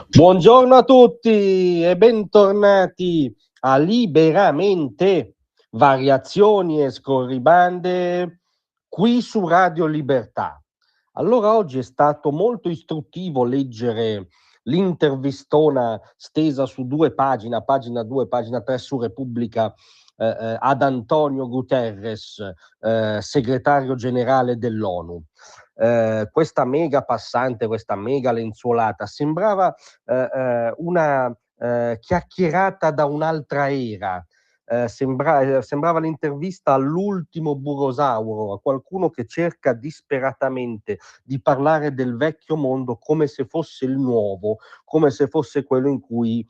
Buongiorno a tutti e bentornati a Liberamente, variazioni e scorribande qui su Radio Libertà. Allora oggi è stato molto istruttivo leggere l'intervistona stesa su due pagine, pagina 2, pagina 3 su Repubblica, ad Antonio Guterres, segretario generale dell'ONU. Questa mega passante, questa mega lenzuolata sembrava una chiacchierata da un'altra era. Sembrava l'intervista all'ultimo burosauro, a qualcuno che cerca disperatamente di parlare del vecchio mondo come se fosse il nuovo, come se fosse quello in cui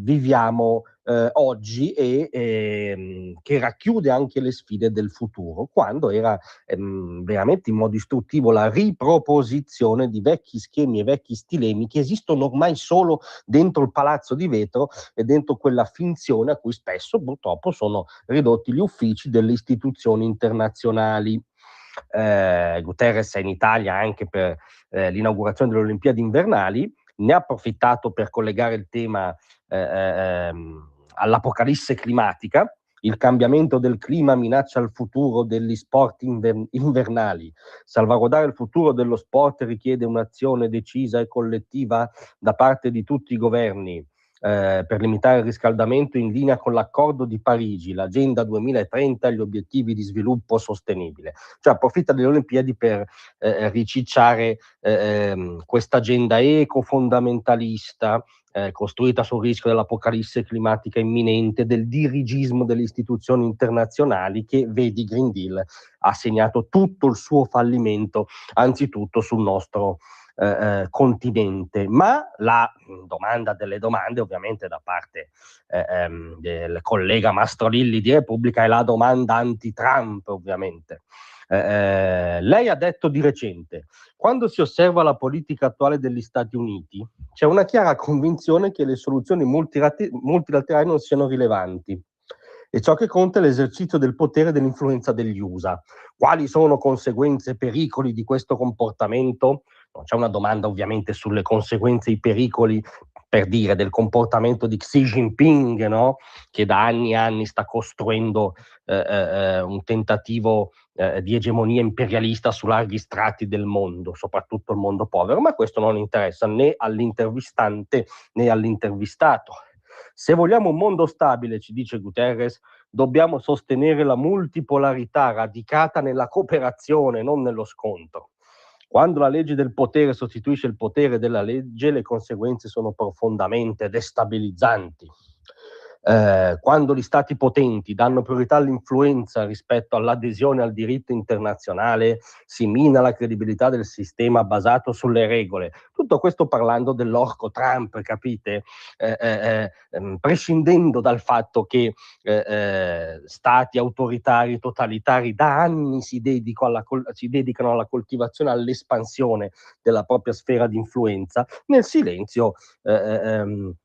viviamo oggi e che racchiude anche le sfide del futuro, quando era veramente in modo istruttivo la riproposizione di vecchi schemi e vecchi stilemi che esistono ormai solo dentro il palazzo di vetro e dentro quella finzione a cui spesso purtroppo sono ridotti gli uffici delle istituzioni internazionali. Guterres è in Italia anche per l'inaugurazione delle Olimpiadi invernali, ne ha approfittato per collegare il tema all'apocalisse climatica. Il cambiamento del clima minaccia il futuro degli sport invernali. Salvaguardare il futuro dello sport richiede un'azione decisa e collettiva da parte di tutti i governi per limitare il riscaldamento in linea con l'accordo di Parigi, l'agenda 2030 e gli obiettivi di sviluppo sostenibile. Cioè approfitta delle Olimpiadi per ricicciare questa agenda ecofondamentalista costruita sul rischio dell'apocalisse climatica imminente, del dirigismo delle istituzioni internazionali che, vedi, Green Deal ha segnato tutto il suo fallimento, anzitutto sul nostro continente. Ma la domanda delle domande, ovviamente da parte del collega Mastrolilli di Repubblica, è la domanda anti-Trump, ovviamente. Lei ha detto di recente: quando si osserva la politica attuale degli Stati Uniti, c'è una chiara convinzione che le soluzioni multilaterali non siano rilevanti e ciò che conta è l'esercizio del potere e dell'influenza degli USA. Quali sono conseguenze e pericoli di questo comportamento? Non c'è una domanda ovviamente sulle conseguenze e i pericoli, per dire, del comportamento di Xi Jinping, no? Che da anni e anni sta costruendo un tentativo di egemonia imperialista su larghi strati del mondo, soprattutto il mondo povero, ma questo non interessa né all'intervistante né all'intervistato. Se vogliamo un mondo stabile, ci dice Guterres, dobbiamo sostenere la multipolarità radicata nella cooperazione, non nello scontro. Quando la legge del potere sostituisce il potere della legge, le conseguenze sono profondamente destabilizzanti. Quando gli stati potenti danno priorità all'influenza rispetto all'adesione al diritto internazionale, si mina la credibilità del sistema basato sulle regole. Tutto questo parlando dell'orco Trump, capite? Prescindendo dal fatto che stati autoritari, totalitari, da anni si dedicano alla coltivazione, all'espansione della propria sfera di influenza, nel silenzio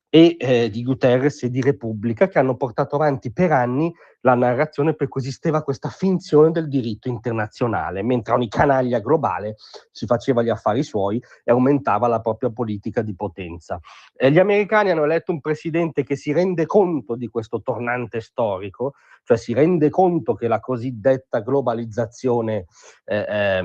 di Guterres e di Repubblica, che hanno portato avanti per anni la narrazione per cui esisteva questa finzione del diritto internazionale, mentre ogni canaglia globale si faceva gli affari suoi e aumentava la propria politica di potenza. Gli americani hanno eletto un presidente che si rende conto di questo tornante storico, cioè si rende conto che la cosiddetta globalizzazione e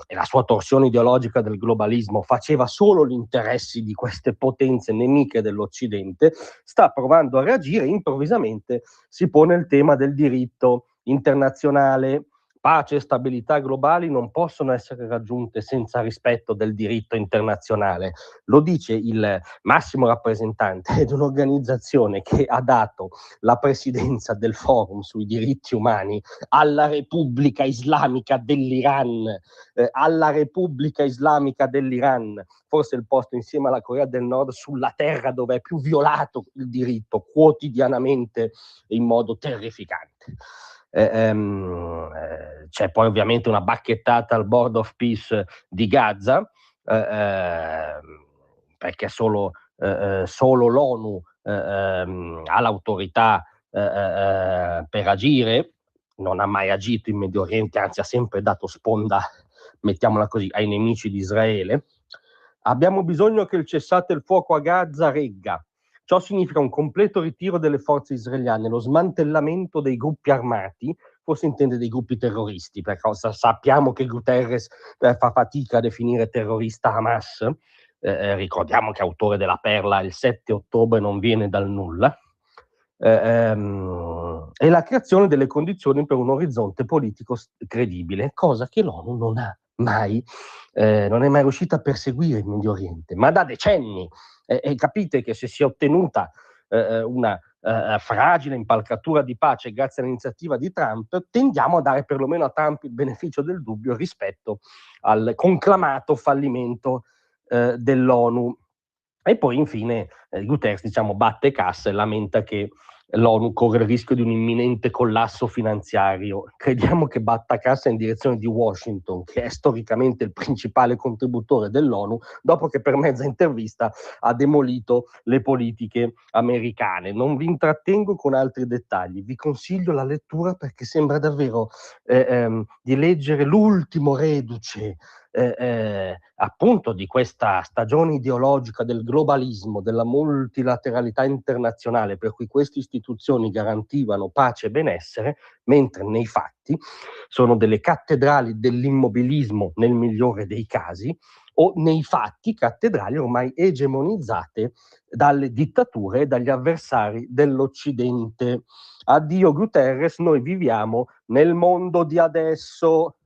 la sua torsione ideologica del globalismo faceva solo gli interessi di queste potenze nemiche dell'Occidente, sta provando a reagire. Improvvisamente si pone il tema del diritto internazionale. Pace e stabilità globali non possono essere raggiunte senza rispetto del diritto internazionale. Lo dice il massimo rappresentante di un'organizzazione che ha dato la presidenza del forum sui diritti umani alla Repubblica Islamica dell'Iran, alla Repubblica Islamica dell'Iran, forse il posto insieme alla Corea del Nord sulla terra dove è più violato il diritto quotidianamente in modo terrificante. C'è poi ovviamente una bacchettata al Board of Peace di Gaza, perché solo l'ONU ha l'autorità per agire, non ha mai agito in Medio Oriente, anzi ha sempre dato sponda, mettiamola così, ai nemici di Israele. Abbiamo bisogno che il cessate il fuoco a Gaza regga. Ciò significa un completo ritiro delle forze israeliane, lo smantellamento dei gruppi armati, forse intende dei gruppi terroristi, perché sappiamo che Guterres fa fatica a definire terrorista Hamas, ricordiamo che è autore della perla il 7 ottobre non viene dal nulla, e la creazione delle condizioni per un orizzonte politico credibile, cosa che l'ONU non ha mai, non è mai riuscita a perseguire in Medio Oriente, ma da decenni. E capite che se si è ottenuta una fragile impalcatura di pace grazie all'iniziativa di Trump, tendiamo a dare perlomeno a Trump il beneficio del dubbio rispetto al conclamato fallimento dell'ONU. E poi infine Guterres, diciamo, batte cassa e lamenta che l'ONU corre il rischio di un imminente collasso finanziario. Crediamo che batta cassa in direzione di Washington, che è storicamente il principale contributore dell'ONU, dopo che per mezza intervista ha demolito le politiche americane. Non vi intrattengo con altri dettagli, vi consiglio la lettura perché sembra davvero di leggere l'ultimo reduce appunto di questa stagione ideologica del globalismo, della multilateralità internazionale, per cui queste istituzioni garantivano pace e benessere, mentre nei fatti sono delle cattedrali dell'immobilismo nel migliore dei casi, o nei fatti cattedrali ormai egemonizzate dalle dittature e dagli avversari dell'Occidente. Addio Guterres, noi viviamo nel mondo di adesso.